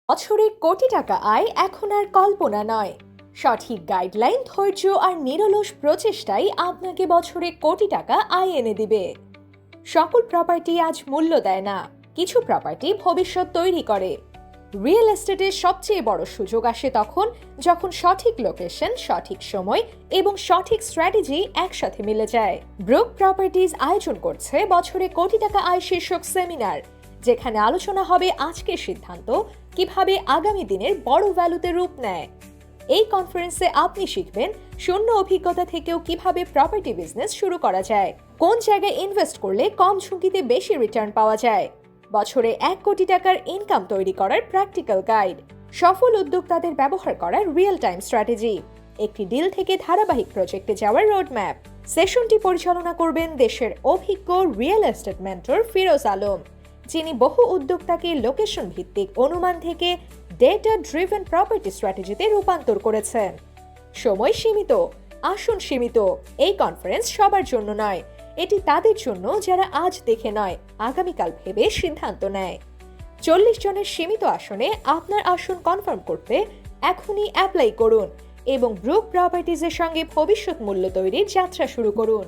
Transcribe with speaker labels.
Speaker 1: বছরে কোটি টাকা আয় এখন আর কল্পনা নয়। সঠিক গাইডলাইন, ধৈর্য আর নিরলস প্রচেষ্টাই আপনাকে বছরে কোটি টাকা আয় এনে দিবে। সকল প্রপার্টি আজ মূল্য দেয় না, কিছু প্রপার্টি ভবিষ্যৎ তৈরি করে। রিয়েল এস্টেটের সবচেয়ে বড় সুযোগ আসে তখন যখন সঠিক লোকেশন, সঠিক সময় এবং সঠিক স্ট্র্যাটেজি একসাথে মিলে যায়। ব্রুক প্রপার্টিজ আয়োজন করছে বছরে কোটি টাকা আয় শীর্ষক সেমিনার, যেখানে আলোচনা হবে আজকের সিদ্ধান্ত কিভাবে আগামী দিনের বড় ভ্যালুতে রূপ নেয়। এই কনফারেন্সে আপনি শিখবেন শূন্য অভিজ্ঞতা থেকেও কিভাবে প্রপার্টি বিজনেস শুরু করা যায়, কোন জায়গায় ইনভেস্ট করলে কম ঝুঁকিতে বেশি রিটার্ন পাওয়া যায়, বছরে 1 কোটি টাকার ইনকাম তৈরি করার প্র্যাকটিক্যাল গাইড, সফল উদ্যোক্তাদের ব্যবহার করার রিয়েল টাইম স্ট্র্যাটেজি, একটি ডিল থেকে ধারাবাহিক প্রজেক্টে যাওয়ার রোডম্যাপ। সেশনটি পরিচালনা করবেন দেশের অভিজ্ঞ real estate mentor Firoz Alam, যিনি বহু উদ্যোক্তাকে লোকেশন ভিত্তিক অনুমান থেকে ডেটা ড্রিভেন প্রপার্টি স্ট্র্যাটেজিতে রূপান্তর করেছেন। সময় সীমিত, আসন সীমিত। এই কনফারেন্স সবার জন্য নয়, এটি তাদের জন্য যারা আজ দেখে নয়, আগামীকাল ভেবে সিদ্ধান্ত নেয়। 40 জনের সীমিত আসনে আপনার আসন কনফার্ম করতে এখনই অ্যাপ্লাই করুন এবং ব্রুক প্রপার্টিজের সঙ্গে ভবিষ্যৎ মূল্য তৈরির যাত্রা শুরু করুন।